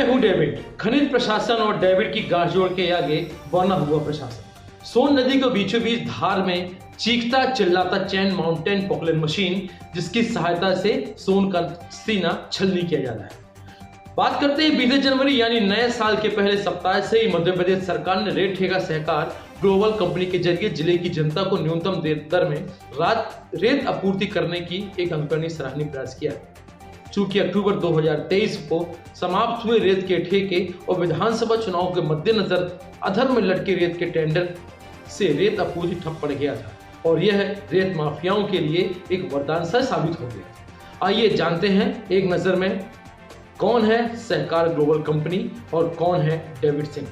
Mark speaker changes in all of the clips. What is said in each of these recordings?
Speaker 1: मैं हूं डेविड। खनिज प्रशासन और डेविड की गांठ जोड़ के आगे बना हुआ प्रशासन। सोन नदी के बीचों बीच धार में चीखता चिल्लाता चैन माउंटेन पॉकलिन मशीन, जिसकी सहायता से सोन का सीना छलनी किया जाता है। बात करते हैं बीते जनवरी यानी नए साल के पहले सप्ताह से ही मध्य प्रदेश सरकार ने रेत ठेका सहकार ग्लोबल कंपनी के जरिए जिले की जनता को न्यूनतम दर में रेत आपूर्ति करने की एक अनुकरणीय सराहनीय प्रयास किया। चूंकि अक्टूबर 2023 को समाप्त हुए रेत के ठेके और विधानसभा चुनाव के मद्देनजर अधर में लटके रेत के टेंडर से रेत आपूर्ति ठप पड़ गया था और यह रेत माफियाओं के लिए एक वरदान सा साबित हो गया। आइए जानते हैं एक नजर में कौन है सहकार ग्लोबल कंपनी और कौन है डेविड सिंह।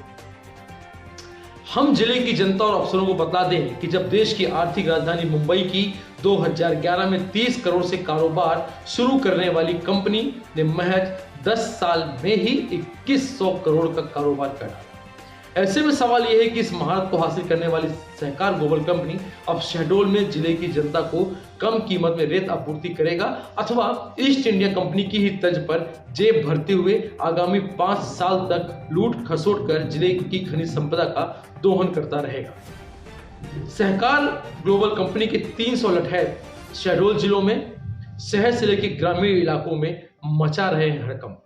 Speaker 1: हम जिले की जनता और अफसरों को बता दें कि जब देश की आर्थिक राजधानी मुंबई की 2011 में 30 करोड़ से कारोबार शुरू करने वाली कंपनी ने महज 10 साल में ही 2100 करोड़ का कारोबार करा। ऐसे में सवाल यह है कि इस महारत को हासिल करने वाली सहकार ग्लोबल कंपनी अब शहडोल में जिले की जनता को कम कीमत में रेत आपूर्ति करेगा अथवा ईस्ट इंडिया कंपनी की ही तर्ज पर जेब भरते हुए आगामी 5 साल तक लूट खसोट कर जिले की खनिज संपदा का दोहन करता रहेगा। सहकार ग्लोबल कंपनी के 300 लठैत शहडोल जिलों में शहर से लेकर ग्रामीण इलाकों में मचा रहे हैं हड़कंप।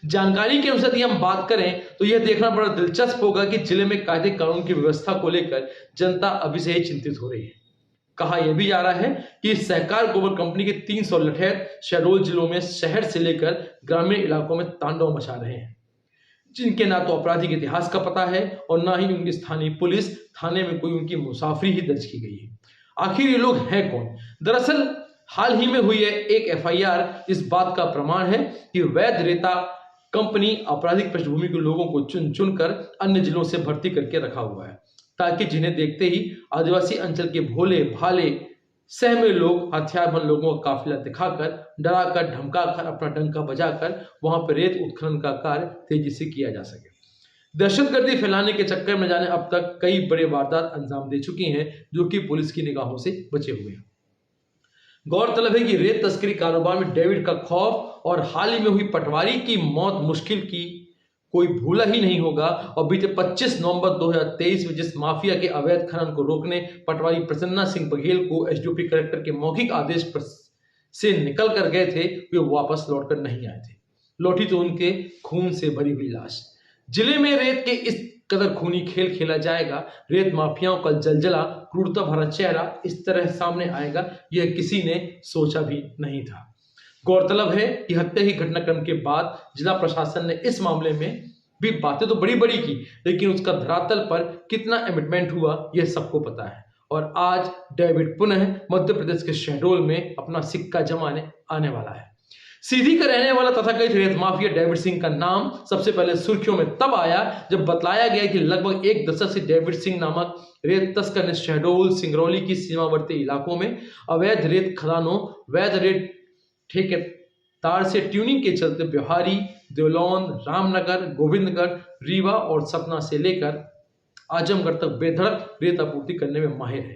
Speaker 1: जानकारी के अनुसार यदि हम बात करें तो यह देखना बड़ा दिलचस्प होगा कि जिले में कायदे कानून की व्यवस्था को लेकर जनता अभी से ही चिंतित हो रही है। कहा यह भी जा रहा है कि सहकार ग्लोबल कंपनी के 300 लठैत शहडोल जिलों में शहर से लेकर ग्रामीण इलाकों में तांडव मचा रहे हैं, जिनके ना तो आपराधिक इतिहास का पता है और ना ही उनकी स्थानीय पुलिस थाने में कोई उनकी मुसाफरी ही दर्ज की गई है। आखिर ये लोग हैं कौन? दरअसल हाल ही में हुई है एक एफआईआर इस बात का प्रमाण है कि वैध रेता कंपनी आपराधिक पृष्ठभूमि के लोगों को चुन चुनकर अन्य जिलों से भर्ती करके रखा हुआ है, ताकि जिन्हें देखते ही आदिवासी अंचल के भोले भाले सहमे लोग हथियारबंद लोगों का काफिला दिखाकर डराकर धमकाकर अपना डंका बजाकर वहां पर रेत उत्खनन का कार्य तेजी से किया जा सके। दहशतगर्दी फैलाने के चक्कर में जाने अब तक कई बड़े वारदात अंजाम दे चुकी हैं, जो कि पुलिस की निगाहों से बचे हुए हैं। गौरतलब है कि रेत तस्करी कारोबार में डेविड का खौफ और हाल ही में हुई पटवारी की मौत मुश्किल की कोई भूला ही नहीं होगा। और बीते 25 नवंबर 2023 में जिस माफिया के अवैध खनन को रोकने पटवारी प्रसन्ना सिंह बघेल को एसडीओपी कलेक्टर के मौखिक आदेश से निकल कर गए थे, वे वापस लौटकर नहीं आए थे। लौटी तो उनके खून से भरी हुई लाश। जिले में रेत के इस कदर खूनी खेल खेला जाएगा, रेत माफियाओं का जलजला क्रूरता भरा चेहरा इस तरह सामने आएगा, यह किसी ने सोचा भी नहीं था। गौरतलब है कि हत्या की घटनाक्रम के बाद जिला प्रशासन ने इस मामले में भी बातें तो बड़ी बड़ी की, लेकिन उसका धरातल पर कितना एमिटमेंट हुआ यह सबको पता है। और आज डेविड पुनः मध्य प्रदेश के शहडोल में अपना सिक्का जमाने आने वाला है। सीधी का रहने वाला तथाकथित रेत माफिया डेविड सिंह का नाम सबसे पहले सुर्खियों में तब आया जब बतलाया गया कि लगभग एक दशक से डेविड सिंह नामक रेत तस्कर ने शहडोल सिंगरौली की सीमावर्ती इलाकों में अवैध रेत खदानों, वैध रेत ठेकेदार से ट्यूनिंग के चलते बिहारी, देवलौन, रामनगर, गोविंदगढ़, रीवा और सतना से लेकर आजमगढ़ तक बेधड़क रेत आपूर्ति करने में माहिर है।